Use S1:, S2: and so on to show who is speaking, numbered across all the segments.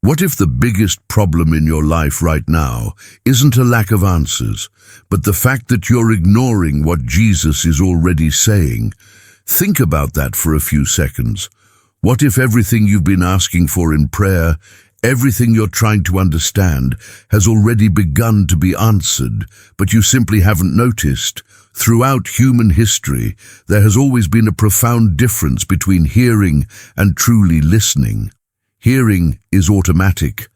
S1: What if the biggest problem in your life right now isn't a lack of answers, but the fact that you're ignoring what Jesus is already saying? Think about that for a few seconds. What if everything you've been asking for in prayer, everything you're trying to understand, has already begun to be answered, but you simply haven't noticed? Throughout human history, there has always been a profound difference between hearing and truly listening. Hearing is automatic.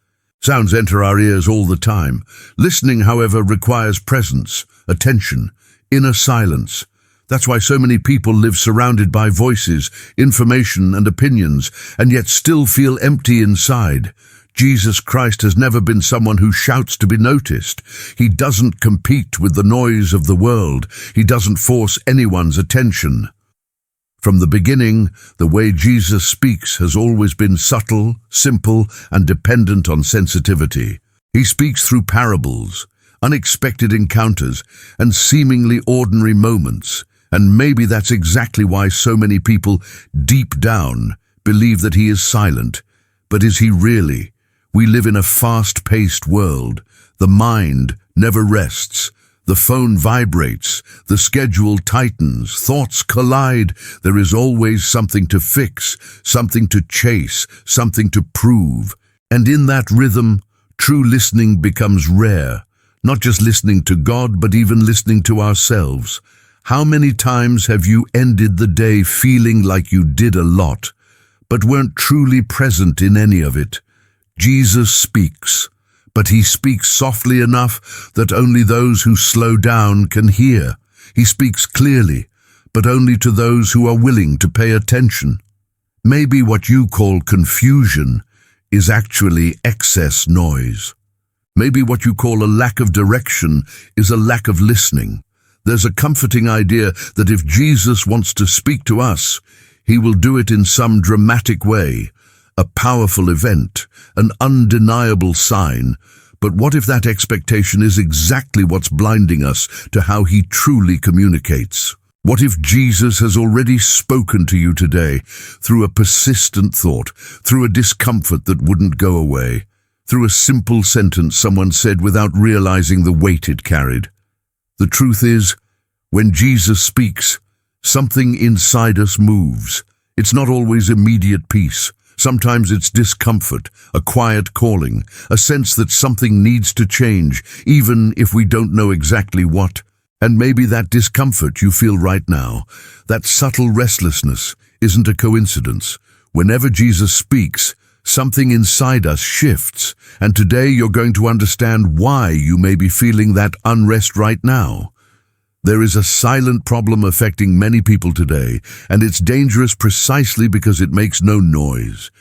S1: Sounds enter our ears all the time. Listening, however, requires presence, attention, inner silence. That's why so many people live surrounded by voices, information, and opinions, and yet still feel empty inside. Jesus Christ has never been someone who shouts to be noticed. He doesn't compete with the noise of the world. He doesn't force anyone's attention. From the beginning, the way Jesus speaks has always been subtle, simple, and dependent on sensitivity. He speaks through parables, unexpected encounters, and seemingly ordinary moments. And maybe that's exactly why so many people, deep down, believe that he is silent. But is he really? We live in a fast-paced world. The mind never rests. The phone vibrates, the schedule tightens, thoughts collide. There is always something to fix, something to chase, something to prove. And in that rhythm, true listening becomes rare. Not just listening to God, but even listening to ourselves. How many times have you ended the day feeling like you did a lot, but weren't truly present in any of it? Jesus speaks. But he speaks softly enough that only those who slow down can hear. He speaks clearly, but only to those who are willing to pay attention. Maybe what you call confusion is actually excess noise. Maybe what you call a lack of direction is a lack of listening. There's a comforting idea that if Jesus wants to speak to us, he will do it in some dramatic way. A powerful event, an undeniable sign. But what if that expectation is exactly what's blinding us to how he truly communicates? What if Jesus has already spoken to you today through a persistent thought, through a discomfort that wouldn't go away, through a simple sentence someone said without realizing the weight it carried? The truth is, when Jesus speaks, something inside us moves. It's not always immediate peace. Sometimes it's discomfort, a quiet calling, a sense that something needs to change, even if we don't know exactly what. And maybe that discomfort you feel right now, that subtle restlessness, isn't a coincidence. Whenever Jesus speaks, something inside us shifts, and today you're going to understand why you may be feeling that unrest right now. There is a silent problem affecting many people today, and it's dangerous precisely because it makes no noise.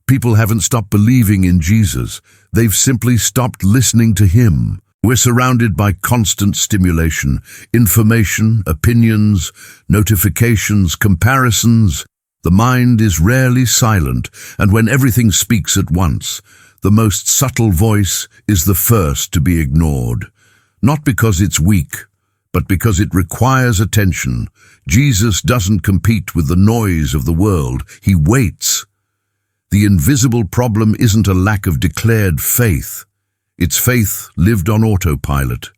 S1: People haven't stopped believing in Jesus. They've simply stopped listening to him. We're surrounded by constant stimulation, information, opinions, notifications, comparisons. The mind is rarely silent, and when everything speaks at once, the most subtle voice is the first to be ignored. Not because it's weak, but because it requires attention. Jesus doesn't compete with the noise of the world. He waits. The invisible problem isn't a lack of declared faith. It's faith lived on autopilot.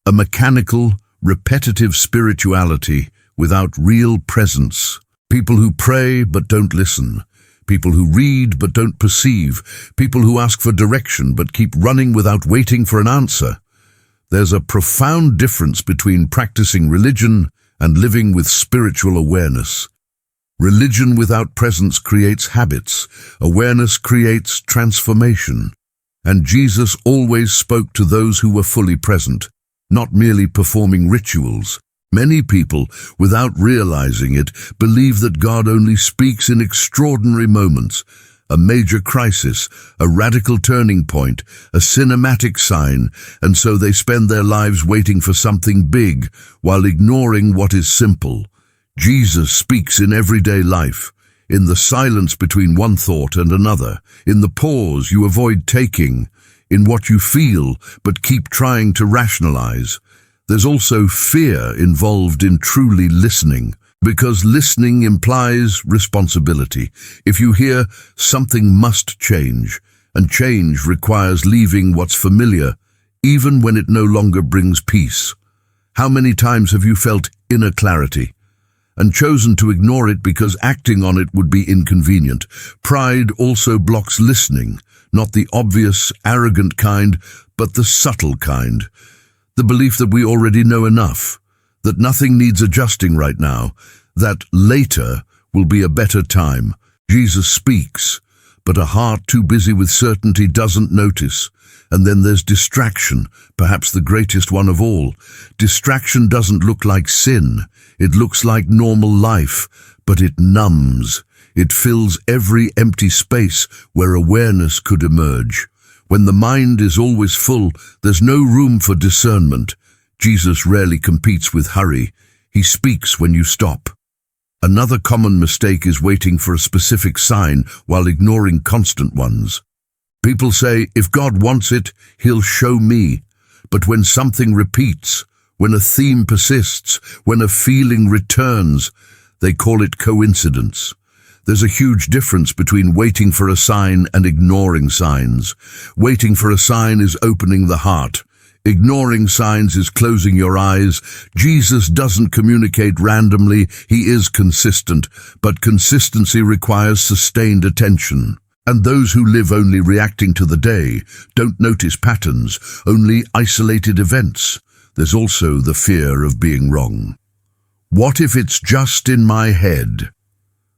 S1: A mechanical, repetitive spirituality without real presence. People who pray but don't listen. People who read but don't perceive. People who ask for direction but keep running without waiting for an answer. There's a profound difference between practicing religion and living with spiritual awareness. Religion without presence creates habits. Awareness creates transformation. And Jesus always spoke to those who were fully present, not merely performing rituals. Many people, without realizing it, believe that God only speaks in extraordinary moments. A major crisis, a radical turning point, a cinematic sign, and so they spend their lives waiting for something big while ignoring what is simple. Jesus speaks in everyday life, in the silence between one thought and another, in the pause you avoid taking, in what you feel but keep trying to rationalize. There's also fear involved in truly listening, because listening implies responsibility. If you hear something must change, And change requires leaving what's familiar, even when it no longer brings peace. How many times have you felt inner clarity and chosen to ignore it because acting on it would be inconvenient? Pride also blocks listening, not the obvious, arrogant kind, but the subtle kind. The belief that we already know enough, that nothing needs adjusting right now, that later will be a better time. Jesus speaks, but a heart too busy with certainty doesn't notice. And then there's distraction, perhaps the greatest one of all. Distraction doesn't look like sin. It looks like normal life, but it numbs. It fills every empty space where awareness could emerge. When the mind is always full, there's no room for discernment. Jesus rarely competes with hurry. He speaks when you stop. Another common mistake is waiting for a specific sign while ignoring constant ones. People say, if God wants it, he'll show me. But when something repeats, when a theme persists, when a feeling returns, they call it coincidence. There's a huge difference between waiting for a sign and ignoring signs. Waiting for a sign is opening the heart. Ignoring signs is closing your eyes. Jesus doesn't communicate randomly, he is consistent, but consistency requires sustained attention. And those who live only reacting to the day don't notice patterns, only isolated events. There's also the fear of being wrong. What if it's just in my head?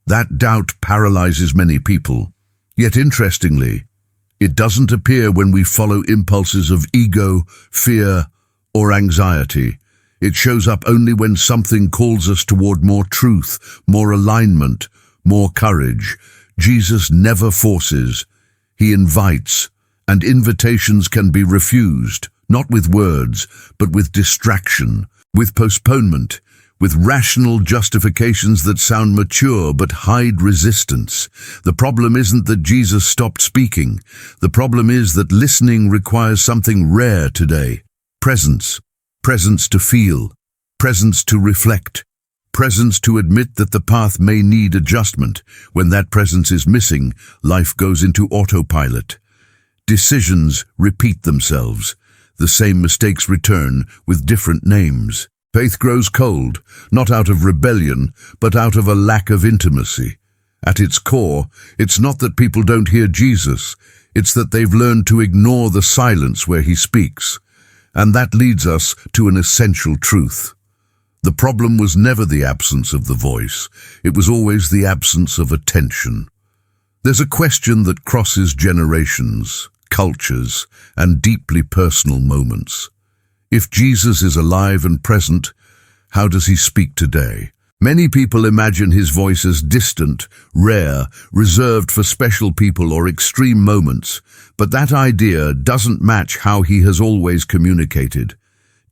S1: That doubt paralyzes many people. Yet interestingly, it doesn't appear when we follow impulses of ego, fear, or anxiety. It shows up only when something calls us toward more truth, more alignment, more courage. Jesus never forces. He invites, and invitations can be refused, not with words, but with distraction, with postponement, with rational justifications that sound mature but hide resistance. The problem isn't that Jesus stopped speaking. The problem is that listening requires something rare today. Presence. Presence to feel. Presence to reflect. Presence to admit that the path may need adjustment. When that presence is missing, life goes into autopilot. Decisions repeat themselves. The same mistakes return with different names. Faith grows cold, not out of rebellion, but out of a lack of intimacy. At its core, it's not that people don't hear Jesus, it's that they've learned to ignore the silence where he speaks. And that leads us to an essential truth. The problem was never the absence of the voice, it was always the absence of attention. There's a question that crosses generations, cultures, and deeply personal moments. If Jesus is alive and present, how does he speak today? Many people imagine his voice as distant, rare, reserved for special people or extreme moments, but that idea doesn't match how he has always communicated.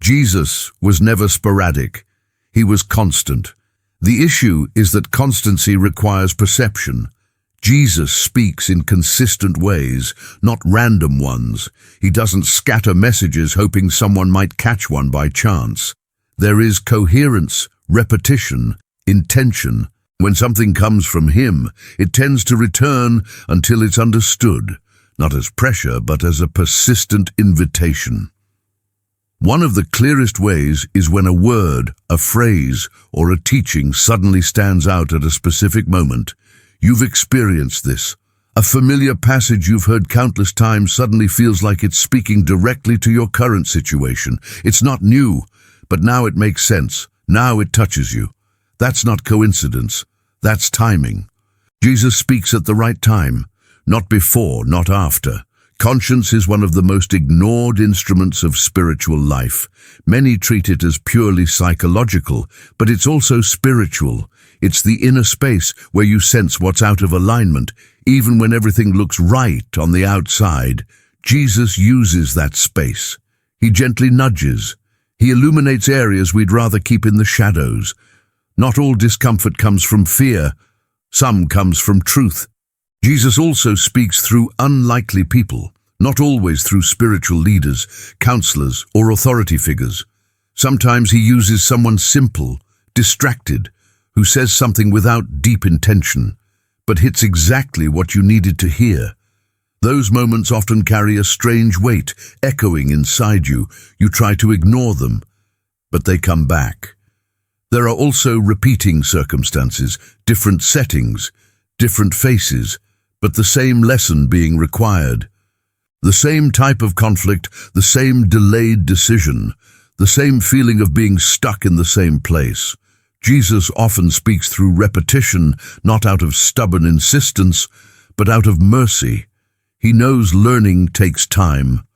S1: Jesus was never sporadic. He was constant. The issue is that constancy requires perception. Jesus speaks in consistent ways, not random ones. He doesn't scatter messages hoping someone might catch one by chance. There is coherence, repetition, intention. When something comes from him, it tends to return until it's understood, not as pressure, but as a persistent invitation. One of the clearest ways is when a word, a phrase, or a teaching suddenly stands out at a specific moment. You've experienced this. A familiar passage you've heard countless times suddenly feels like it's speaking directly to your current situation. It's not new, but now it makes sense. Now it touches you. That's not coincidence. That's timing. Jesus speaks at the right time, not before, not after. Conscience is one of the most ignored instruments of spiritual life. Many treat it as purely psychological, but it's also spiritual. It's the inner space where you sense what's out of alignment, even when everything looks right on the outside. Jesus uses that space. He gently nudges. He illuminates areas we'd rather keep in the shadows. Not all discomfort comes from fear. Some comes from truth. Jesus also speaks through unlikely people, not always through spiritual leaders, counselors, or authority figures. Sometimes he uses someone simple, distracted, who says something without deep intention, but hits exactly what you needed to hear. Those moments often carry a strange weight, echoing inside you. You try to ignore them, but they come back. There are also repeating circumstances, different settings, different faces, but the same lesson being required. The same type of conflict, the same delayed decision, the same feeling of being stuck in the same place. Jesus often speaks through repetition, not out of stubborn insistence, but out of mercy. He knows learning takes time.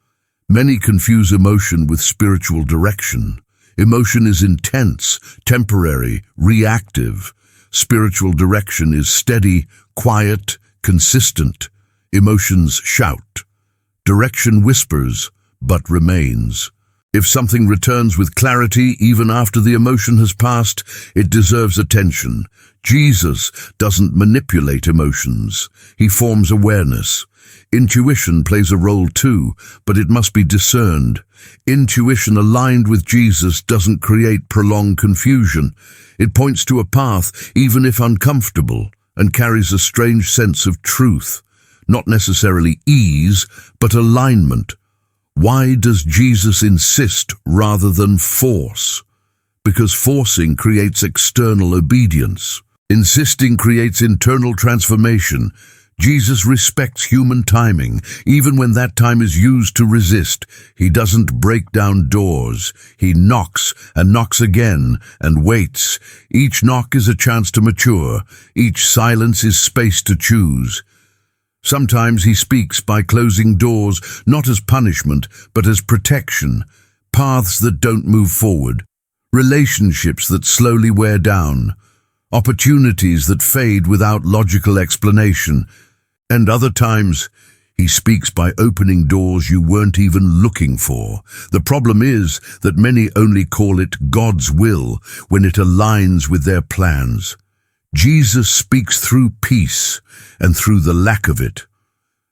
S1: Many confuse emotion with spiritual direction. Emotion is intense, temporary, reactive. Spiritual direction is steady, quiet, consistent. Emotions shout. Direction whispers, but remains. If something returns with clarity even after the emotion has passed, it deserves attention. Jesus doesn't manipulate emotions. He forms awareness. Intuition plays a role too, but it must be discerned. Intuition aligned with Jesus doesn't create prolonged confusion. It points to a path, even if uncomfortable, and carries a strange sense of truth. Not necessarily ease, but alignment. Why does Jesus insist rather than force? Because forcing creates external obedience. Insisting creates internal transformation. Jesus respects human timing, even when that time is used to resist. He doesn't break down doors. He knocks and knocks again and waits. Each knock is a chance to mature. Each silence is space to choose. Sometimes he speaks by closing doors, not as punishment, but as protection. Paths that don't move forward. Relationships that slowly wear down. Opportunities that fade without logical explanation. And other times, he speaks by opening doors you weren't even looking for. The problem is that many only call it God's will when it aligns with their plans. Jesus speaks through peace and through the lack of it.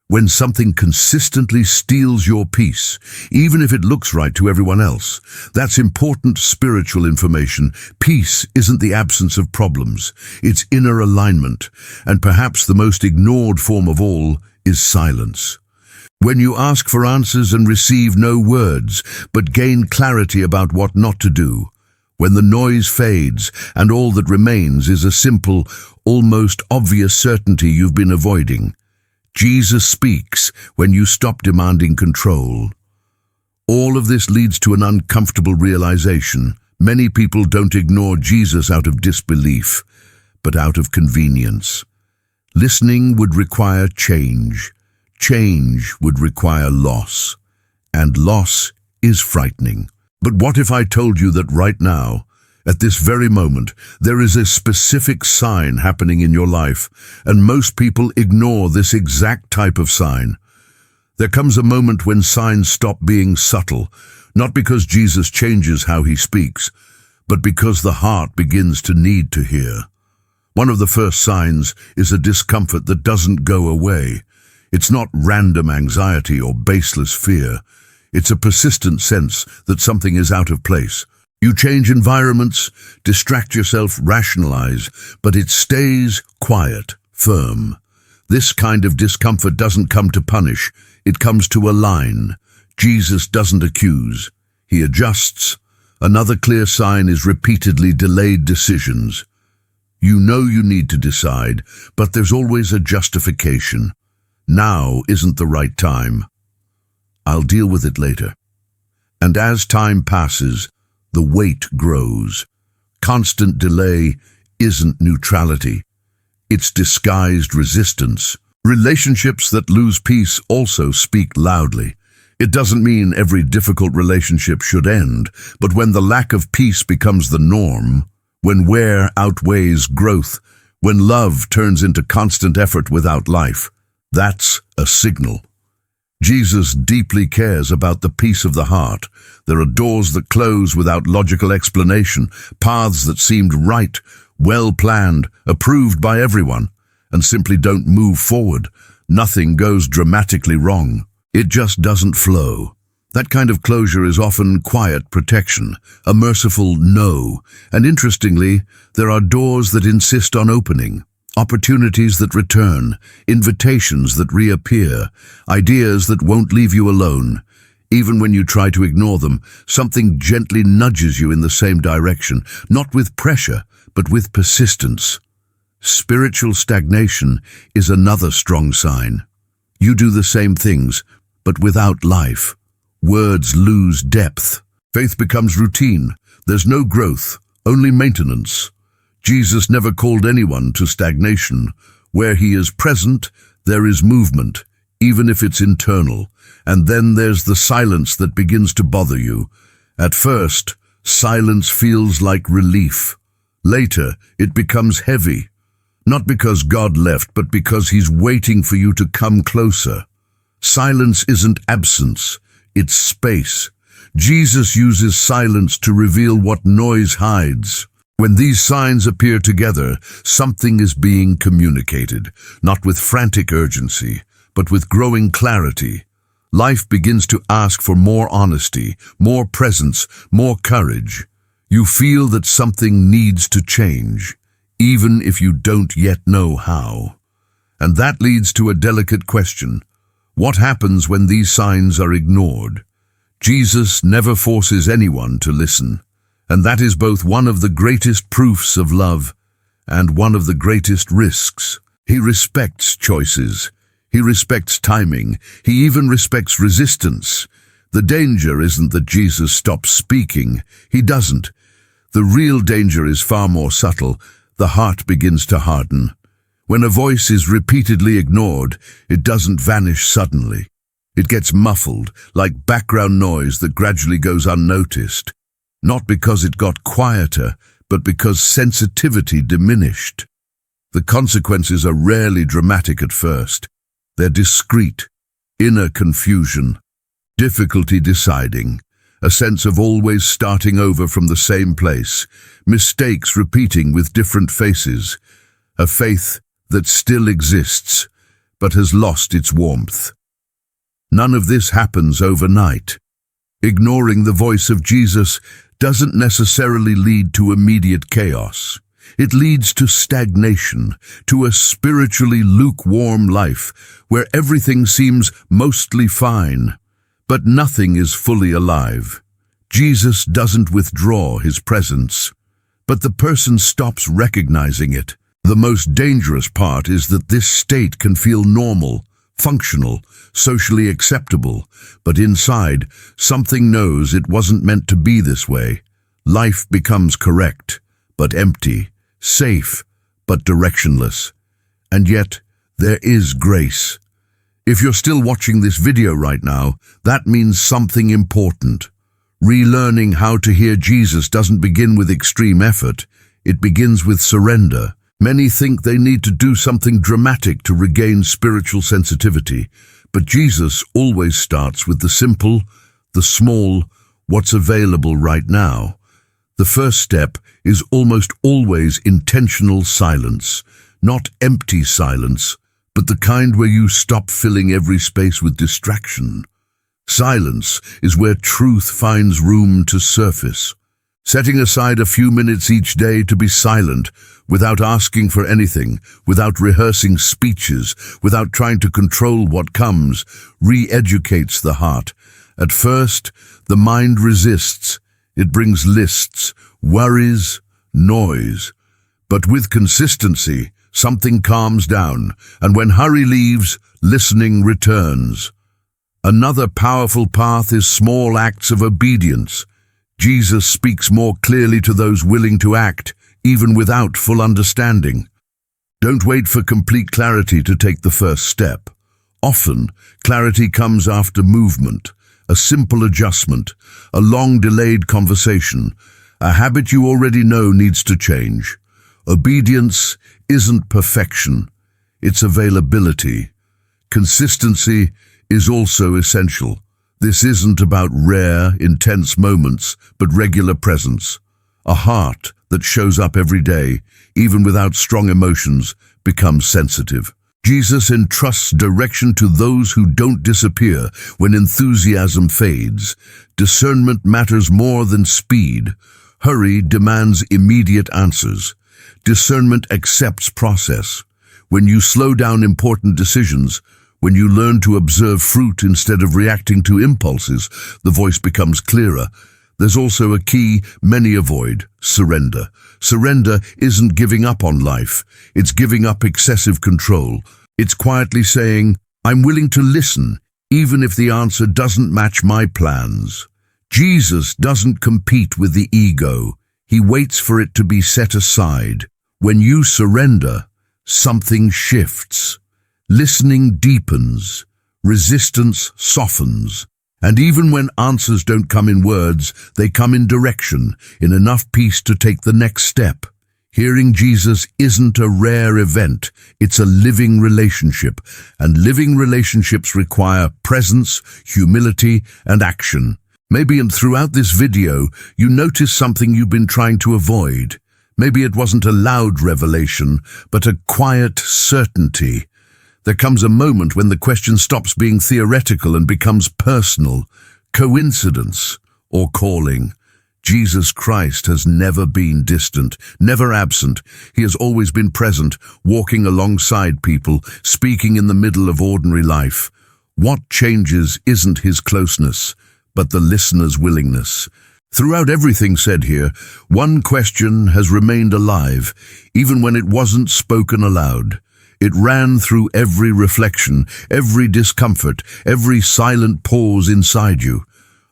S1: When something consistently steals your peace, even if it looks right to everyone else, that's important spiritual information. Peace isn't the absence of problems, it's inner alignment, and perhaps the most ignored form of all is silence. When you ask for answers and receive no words, but gain clarity about what not to do, when the noise fades and all that remains is a simple, almost obvious certainty you've been avoiding. Jesus speaks when you stop demanding control. All of this leads to an uncomfortable realization. Many people don't ignore Jesus out of disbelief, but out of convenience. Listening would require change. Change would require loss. And loss is frightening. But what if I told you that right now, at this very moment, there is a specific sign happening in your life, and most people ignore this exact type of sign? There comes a moment when signs stop being subtle, not because Jesus changes how he speaks, but because the heart begins to need to hear. One of the first signs is a discomfort that doesn't go away. It's not random anxiety or baseless fear. It's a persistent sense that something is out of place. You change environments, distract yourself, rationalize, but it stays quiet, firm. This kind of discomfort doesn't come to punish, it comes to align. Jesus doesn't accuse, he adjusts. Another clear sign is repeatedly delayed decisions. You know you need to decide, but there's always a justification. Now isn't the right time. I'll deal with it later. And as time passes, the weight grows. Constant delay isn't neutrality. It's disguised resistance. Relationships that lose peace also speak loudly. It doesn't mean every difficult relationship should end, but when the lack of peace becomes the norm, when wear outweighs growth, when love turns into constant effort without life, that's a signal. Jesus deeply cares about the peace of the heart. There are doors that close without logical explanation, paths that seemed right, well planned, approved by everyone, and simply don't move forward. Nothing goes dramatically wrong. It just doesn't flow. That kind of closure is often quiet protection, a merciful no. And interestingly, there are doors that insist on opening. Opportunities that return, invitations that reappear, ideas that won't leave you alone. Even when you try to ignore them, something gently nudges you in the same direction, not with pressure, but with persistence. Spiritual stagnation is another strong sign. You do the same things, but without life. Words lose depth. Faith becomes routine. There's no growth, only maintenance. Jesus never called anyone to stagnation. Where he is present, there is movement, even if it's internal. And then there's the silence that begins to bother you. At first, silence feels like relief. Later, it becomes heavy. Not because God left, but because he's waiting for you to come closer. Silence isn't absence, it's space. Jesus uses silence to reveal what noise hides. When these signs appear together, something is being communicated, not with frantic urgency, but with growing clarity. Life begins to ask for more honesty, more presence, more courage. You feel that something needs to change, even if you don't yet know how. And that leads to a delicate question. What happens when these signs are ignored? Jesus never forces anyone to listen, and that is both one of the greatest proofs of love and one of the greatest risks. He respects choices. He respects timing. He even respects resistance. The danger isn't that Jesus stops speaking. He doesn't. The real danger is far more subtle. The heart begins to harden. When a voice is repeatedly ignored, it doesn't vanish suddenly. It gets muffled, like background noise that gradually goes unnoticed. Not because it got quieter, but because sensitivity diminished. The consequences are rarely dramatic at first. They're discreet, inner confusion, difficulty deciding, a sense of always starting over from the same place, mistakes repeating with different faces, a faith that still exists, but has lost its warmth. None of this happens overnight. Ignoring the voice of Jesus doesn't necessarily lead to immediate chaos. It leads to stagnation, to a spiritually lukewarm life where everything seems mostly fine, but nothing is fully alive. Jesus doesn't withdraw his presence, but the person stops recognizing it. The most dangerous part is that this state can feel normal, functional, socially acceptable, but inside, something knows it wasn't meant to be this way. Life becomes correct, but empty, safe, but directionless. And yet, there is grace. If you're still watching this video right now, that means something important. Relearning how to hear Jesus doesn't begin with extreme effort. It begins with surrender. Many think they need to do something dramatic to regain spiritual sensitivity, but Jesus always starts with the simple, the small, what's available right now. The first step is almost always intentional silence, not empty silence, but the kind where you stop filling every space with distraction. Silence is where truth finds room to surface. Setting aside a few minutes each day to be silent, without asking for anything, without rehearsing speeches, without trying to control what comes, re-educates the heart. At first, the mind resists. It brings lists, worries, noise. But with consistency, something calms down, and when hurry leaves, listening returns. Another powerful path is small acts of obedience. Jesus speaks more clearly to those willing to act, even without full understanding. Don't wait for complete clarity to take the first step. Often, clarity comes after movement, a simple adjustment, a long-delayed conversation. A habit you already know needs to change. Obedience isn't perfection, it's availability. Consistency is also essential. This isn't about rare, intense moments, but regular presence. A heart that shows up every day, even without strong emotions, becomes sensitive. Jesus entrusts direction to those who don't disappear when enthusiasm fades. Discernment matters more than speed. Hurry demands immediate answers. Discernment accepts process. when you slow down important decisions, when you learn to observe fruit instead of reacting to impulses, the voice becomes clearer. There's also a key many avoid: surrender. Surrender isn't giving up on life. It's giving up excessive control. It's quietly saying, I'm willing to listen, even if the answer doesn't match my plans. Jesus doesn't compete with the ego. He waits for it to be set aside. When you surrender, something shifts. Listening deepens. Resistance softens. And even when answers don't come in words, they come in direction, in enough peace to take the next step. Hearing Jesus isn't a rare event, it's a living relationship, and living relationships require presence, humility, and action. Maybe throughout this video, you notice something you've been trying to avoid. Maybe it wasn't a loud revelation, but a quiet certainty. There comes a moment when the question stops being theoretical and becomes personal, coincidence, or calling. Jesus Christ has never been distant, never absent. He has always been present, walking alongside people, speaking in the middle of ordinary life. What changes isn't his closeness, but the listener's willingness. Throughout everything said here, one question has remained alive, even when it wasn't spoken aloud. It ran through every reflection, every discomfort, every silent pause inside you.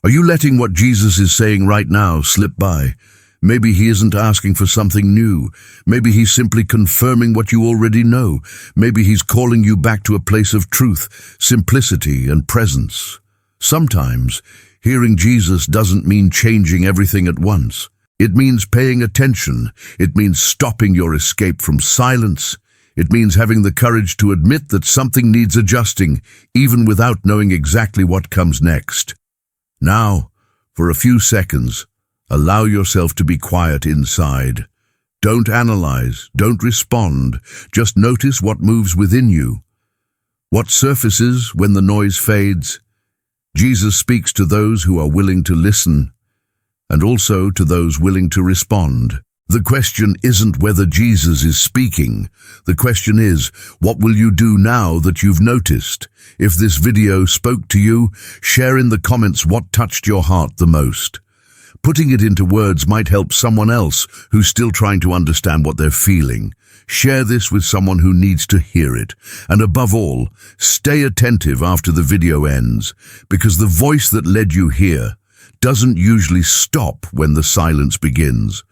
S1: Are you letting what Jesus is saying right now slip by? Maybe he isn't asking for something new. Maybe he's simply confirming what you already know. Maybe he's calling you back to a place of truth, simplicity, and presence. Sometimes, hearing Jesus doesn't mean changing everything at once. It means paying attention. It means stopping your escape from silence. It means having the courage to admit that something needs adjusting, even without knowing exactly what comes next. Now, for a few seconds, allow yourself to be quiet inside. Don't analyze, don't respond, just notice what moves within you. What surfaces when the noise fades? Jesus speaks to those who are willing to listen, and also to those willing to respond. The question isn't whether Jesus is speaking. The question is, what will you do now that you've noticed? If this video spoke to you, share in the comments what touched your heart the most. Putting it into words might help someone else who's still trying to understand what they're feeling. Share this with someone who needs to hear it. And above all, stay attentive after the video ends, because the voice that led you here doesn't usually stop when the silence begins.